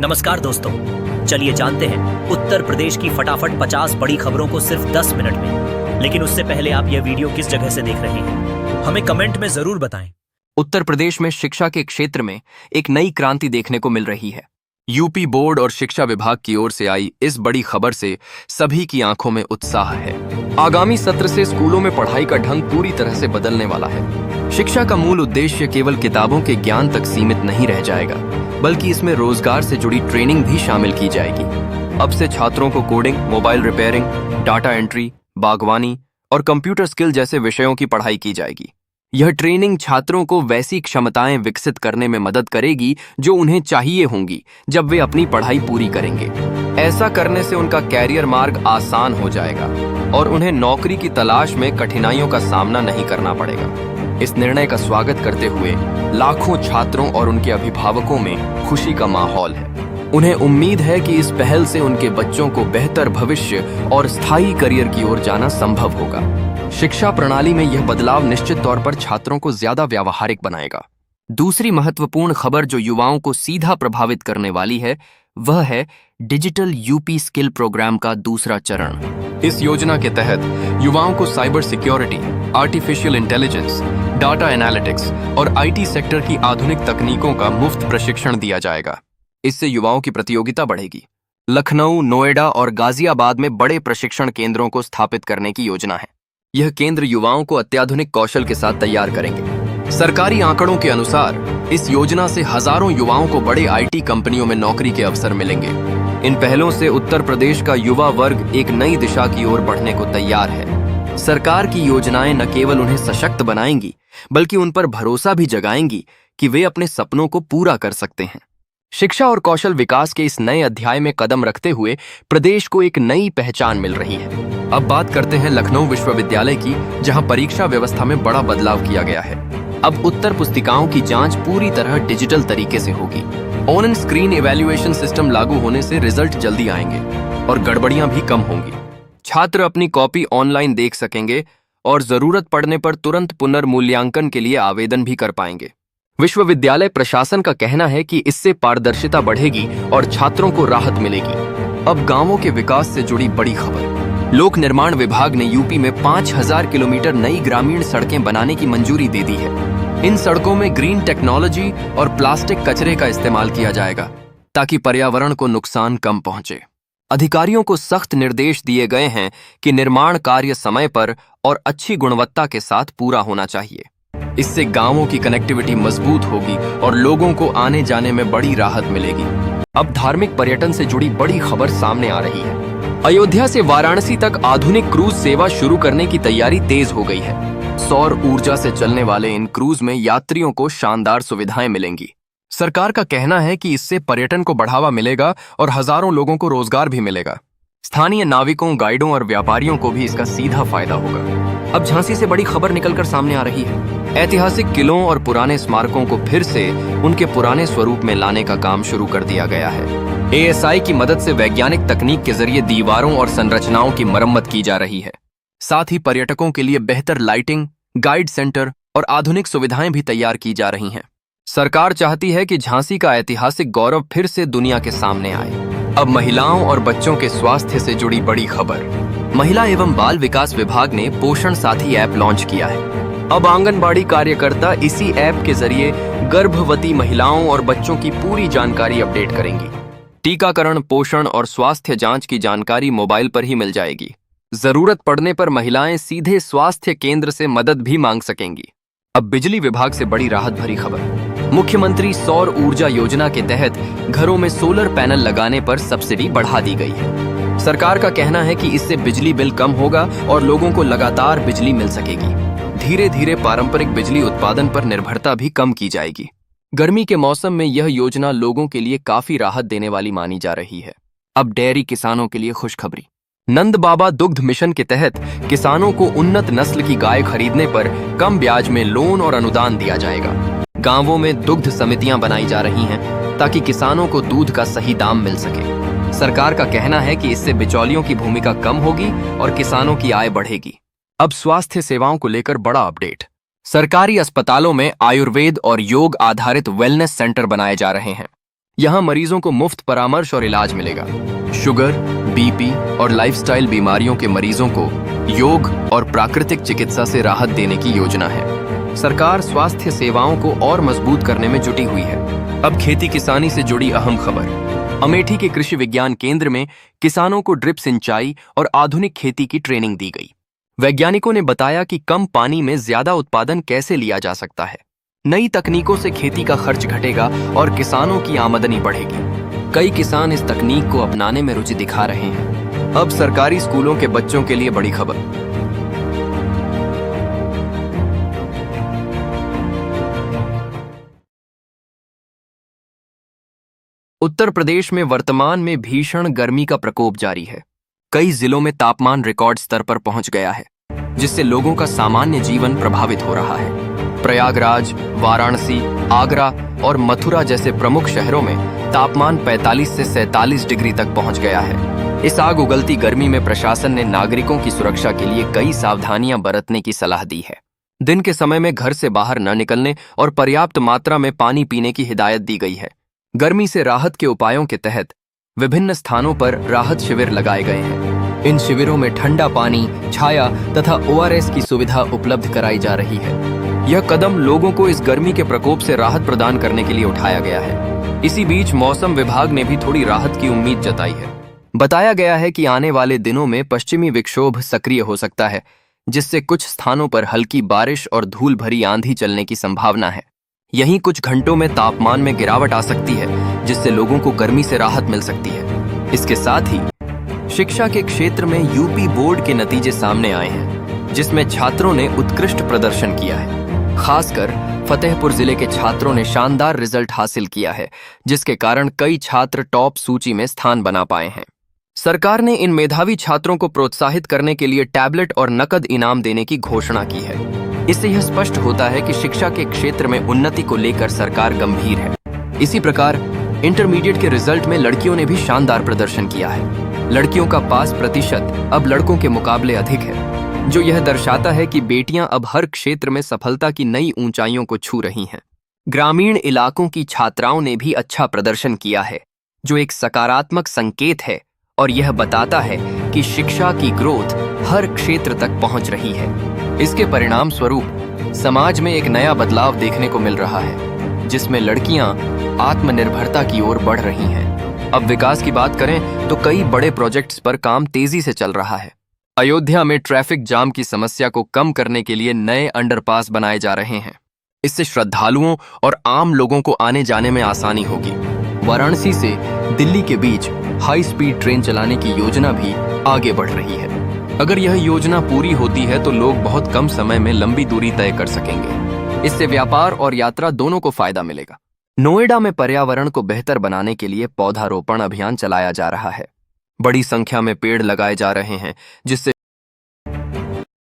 नमस्कार दोस्तों, चलिए जानते हैं उत्तर प्रदेश की फटाफट 50 बड़ी खबरों को सिर्फ 10 मिनट में। लेकिन उससे पहले आप यह वीडियो किस जगह से देख रहे हैं, हमें कमेंट में जरूर बताएं। उत्तर प्रदेश में शिक्षा के क्षेत्र में एक नई क्रांति देखने को मिल रही है। यूपी बोर्ड और शिक्षा विभाग की ओर से आई इस बड़ी खबर से सभी की आंखों में उत्साह है। आगामी सत्र से स्कूलों में पढ़ाई का ढंग पूरी तरह से बदलने वाला है। शिक्षा का मूल उद्देश्य केवल किताबों के ज्ञान तक सीमित नहीं रह जाएगा, बल्कि इसमें रोजगार से जुड़ी ट्रेनिंग भी शामिल की जाएगी। अब से छात्रों को coding, mobile repairing, data entry, बागवानी और कंप्यूटर स्किल जैसे विषयों की पढ़ाई की जाएगी। यह ट्रेनिंग छात्रों को वैसी क्षमताएं विकसित करने में मदद करेगी जो उन्हें चाहिए होंगी जब वे अपनी पढ़ाई पूरी करेंगे। ऐसा करने से उनका कैरियर मार्ग आसान हो जाएगा और उन्हें नौकरी की तलाश में कठिनाइयों का सामना नहीं करना पड़ेगा। इस निर्णय का स्वागत करते हुए लाखों छात्रों और उनके अभिभावकों में खुशी का माहौल है। उन्हें उम्मीद है कि इस पहल से उनके बच्चों को बेहतर भविष्य और स्थायी करियर की ओर जाना संभव होगा। शिक्षा प्रणाली में यह बदलाव निश्चित तौर पर छात्रों को ज्यादा व्यावहारिक बनाएगा। दूसरी महत्वपूर्ण खबर जो युवाओं को सीधा प्रभावित करने वाली है, वह है डिजिटल यूपी स्किल प्रोग्राम का दूसरा चरण। इस योजना के तहत युवाओं को cyber security, artificial intelligence, data analytics और आईटी सेक्टर की आधुनिक तकनीकों का मुफ्त प्रशिक्षण दिया जाएगा। इससे युवाओं की प्रतियोगिता बढ़ेगी। लखनऊ, नोएडा और गाजियाबाद में बड़े प्रशिक्षण केंद्रों को स्थापित करने की योजना है। यह केंद्र युवाओं को अत्याधुनिक कौशल के साथ तैयार करेंगे। सरकारी आंकड़ों के अनुसार इस योजना से हजारों युवाओं को बड़े आईटी कंपनियों में नौकरी के अवसर मिलेंगे। इन पहलों से उत्तर प्रदेश का युवा वर्ग एक नई दिशा की ओर बढ़ने को तैयार है। सरकार की योजनाएं न केवल उन्हें सशक्त बनाएंगी, बल्कि उन पर भरोसा भी जगाएंगी कि वे अपने सपनों को पूरा कर सकते हैं। शिक्षा और कौशल विकास के इस नए अध्याय में कदम रखते हुए प्रदेश को एक नई पहचान मिल रही है। अब बात करते हैं लखनऊ विश्वविद्यालय की, जहां परीक्षा व्यवस्था में बड़ा बदलाव किया गया है। अब उत्तर पुस्तिकाओं की जांच पूरी तरह डिजिटल तरीके से होगी। ऑन स्क्रीन इवैल्यूएशन सिस्टम लागू होने से रिजल्ट जल्दी आएंगे और गड़बड़ियां भी कम होंगी। छात्र अपनी कॉपी ऑनलाइन देख सकेंगे और जरूरत पड़ने पर तुरंत पुनर्मूल्यांकन के लिए आवेदन भी कर पाएंगे। विश्वविद्यालय प्रशासन का कहना है कि इससे पारदर्शिता बढ़ेगी और छात्रों को राहत मिलेगी। अब गांवों के विकास से जुड़ी बड़ी खबर। लोक निर्माण विभाग ने यूपी में 5000 किलोमीटर नई ग्रामीण सड़कें बनाने की मंजूरी दे दी है। इन सड़कों में ग्रीन टेक्नोलॉजी और प्लास्टिक कचरे का इस्तेमाल किया जाएगा ताकि पर्यावरण को नुकसान कम पहुंचे। अधिकारियों को सख्त निर्देश दिए गए हैं कि निर्माण कार्य समय पर और अच्छी गुणवत्ता के साथ पूरा होना चाहिए। इससे गांवों की कनेक्टिविटी मजबूत होगी और लोगों को आने जाने में बड़ी राहत मिलेगी। अब धार्मिक पर्यटन से जुड़ी बड़ी खबर सामने आ रही है। अयोध्या से वाराणसी तक आधुनिक क्रूज सेवा शुरू करने की तैयारी तेज हो गई है। सौर ऊर्जा से चलने वाले इन क्रूज में यात्रियों को शानदार सुविधाएं मिलेंगी। सरकार का कहना है कि इससे पर्यटन को बढ़ावा मिलेगा और हजारों लोगों को रोजगार भी मिलेगा। स्थानीय नाविकों, गाइडों और व्यापारियों को भी इसका सीधा फायदा होगा। अब झांसी से बड़ी खबर निकलकर सामने आ रही है। ऐतिहासिक किलों और पुराने स्मारकों को फिर से उनके पुराने स्वरूप में लाने का काम शुरू कर दिया गया है। एएसआई की मदद से वैज्ञानिक तकनीक के जरिए दीवारों और संरचनाओं की मरम्मत की जा रही है। साथ ही पर्यटकों के लिए बेहतर लाइटिंग, गाइड सेंटर और आधुनिक सुविधाएं भी तैयार की जा रही हैं। सरकार चाहती है कि झांसी का ऐतिहासिक गौरव फिर से दुनिया के सामने आए। अब महिलाओं और बच्चों के स्वास्थ्य से जुड़ी बड़ी खबर। महिला एवं बाल विकास विभाग ने पोषण साथी ऐप लॉन्च किया है। अब आंगनबाड़ी कार्यकर्ता इसी ऐप के जरिए गर्भवती महिलाओं और बच्चों की पूरी जानकारी अपडेट करेंगी। टीकाकरण, पोषण और स्वास्थ्य जांच की जानकारी मोबाइल पर ही मिल जाएगी। जरूरत पड़ने पर महिलाएं सीधे स्वास्थ्य केंद्र से मदद भी मांग सकेंगी। अब बिजली विभाग से बड़ी राहत भरी खबर। मुख्यमंत्री सौर ऊर्जा योजना के तहत घरों में सोलर पैनल लगाने पर सब्सिडी बढ़ा दी गई है। सरकार का कहना है कि इससे बिजली बिल कम होगा और लोगों को लगातार बिजली मिल सकेगी। धीरे धीरे पारंपरिक बिजली उत्पादन पर निर्भरता भी कम की जाएगी। गर्मी के मौसम में यह योजना लोगों के लिए काफी राहत देने वाली मानी जा रही है। अब डेयरी किसानों के लिए खुशखबरी। नंद बाबा दुग्ध मिशन के तहत किसानों को उन्नत नस्ल की गाय खरीदने पर कम ब्याज में लोन और अनुदान दिया जाएगा। गांवों में दुग्ध समितियां बनाई जा रही हैं ताकि किसानों को दूध का सही दाम मिल सके। सरकार का कहना है कि इससे बिचौलियों की भूमिका कम होगी और किसानों की आय बढ़ेगी। अब स्वास्थ्य सेवाओं को लेकर बड़ा अपडेट। सरकारी अस्पतालों में आयुर्वेद और योग आधारित वेलनेस सेंटर बनाए जा रहे हैं। यहाँ मरीजों को मुफ्त परामर्श और इलाज मिलेगा। शुगर, बीपी और लाइफस्टाइल बीमारियों के मरीजों को योग और प्राकृतिक चिकित्सा से राहत देने की योजना है। सरकार स्वास्थ्य सेवाओं को और मजबूत करने में जुटी हुई है। अब खेती किसानी से जुड़ी अहम खबर। अमेठी के कृषि विज्ञान केंद्र में किसानों को ड्रिप सिंचाई और आधुनिक खेती की ट्रेनिंग दी गई। वैज्ञानिकों ने बताया कि कम पानी में ज्यादा उत्पादन कैसे लिया जा सकता है। नई तकनीकों से खेती का खर्च घटेगा और किसानों की आमदनी बढ़ेगी। कई किसान इस तकनीक को अपनाने में रुचि दिखा रहे हैं। अब सरकारी स्कूलों के बच्चों के लिए बड़ी खबर। उत्तर प्रदेश में वर्तमान में भीषण गर्मी का प्रकोप जारी है। कई जिलों में तापमान रिकॉर्ड स्तर पर पहुंच गया है, जिससे लोगों का सामान्य जीवन प्रभावित हो रहा है। प्रयागराज, वाराणसी, आगरा और मथुरा जैसे प्रमुख शहरों में तापमान 45 से 47 डिग्री तक पहुंच गया है। इस आग उगलती गर्मी में प्रशासन ने नागरिकों की सुरक्षा के लिए कई सावधानियां बरतने की सलाह दी है। दिन के समय में घर से बाहर न निकलने और पर्याप्त मात्रा में पानी पीने की हिदायत दी गई है। गर्मी से राहत के उपायों के तहत विभिन्न स्थानों पर राहत शिविर लगाए गए हैं। इन शिविरों में ठंडा पानी, छाया तथा ORS की सुविधा उपलब्ध कराई जा रही है। यह कदम लोगों को इस गर्मी के प्रकोप से राहत प्रदान करने के लिए उठाया गया है। इसी बीच मौसम विभाग ने भी थोड़ी राहत की उम्मीद जताई है। बताया गया है कि आने वाले दिनों में पश्चिमी विक्षोभ सक्रिय हो सकता है, जिससे कुछ स्थानों पर हल्की बारिश और धूल भरी आंधी चलने की संभावना है। यहीं कुछ घंटों में तापमान में गिरावट आ सकती है, जिससे लोगों को गर्मी से राहत मिल सकती है। इसके साथ ही शिक्षा के क्षेत्र में यूपी बोर्ड के नतीजे सामने आए हैं, जिसमें छात्रों ने उत्कृष्ट प्रदर्शन किया है। खासकर फतेहपुर जिले के छात्रों ने शानदार रिजल्ट हासिल किया है, जिसके कारण कई छात्र टॉप सूची में स्थान बना पाए हैं। सरकार ने इन मेधावी छात्रों को प्रोत्साहित करने के लिए टैबलेट और नकद इनाम देने की घोषणा की है। इससे यह स्पष्ट होता है कि शिक्षा के क्षेत्र में उन्नति को लेकर सरकार गंभीर है। इसी प्रकार इंटरमीडिएट के रिजल्ट में लड़कियों ने भी शानदार प्रदर्शन किया है। लड़कियों का पास प्रतिशत अब लड़कों के मुकाबले अधिक है, जो यह दर्शाता है कि बेटियां अब हर क्षेत्र में सफलता की नई ऊंचाइयों को छू रही हैं। ग्रामीण इलाकों की छात्राओं ने भी अच्छा प्रदर्शन किया है, जो एक सकारात्मक संकेत है और यह बताता है कि शिक्षा की ग्रोथ हर क्षेत्र तक पहुंच रही है। इसके परिणाम स्वरूप समाज में एक नया बदलाव देखने को मिल रहा है, जिसमें लड़कियां आत्मनिर्भरता की ओर बढ़ रही हैं। अब विकास की बात करें तो कई बड़े प्रोजेक्ट्स पर काम तेजी से चल रहा है। अयोध्या में ट्रैफिक जाम की समस्या को कम करने के लिए नए अंडरपास बनाए जा रहे हैं। इससे श्रद्धालुओं और आम लोगों को आने जाने में आसानी होगी। वाराणसी से दिल्ली के बीच हाई स्पीड ट्रेन चलाने की योजना भी आगे बढ़ रही है। अगर यह योजना पूरी होती है तो लोग बहुत कम समय में लंबी दूरी तय कर सकेंगे। इससे व्यापार और यात्रा दोनों को फायदा मिलेगा। नोएडा में पर्यावरण को बेहतर बनाने के लिए पौधारोपण अभियान चलाया जा रहा है। बड़ी संख्या में पेड़ लगाए जा रहे हैं, जिससे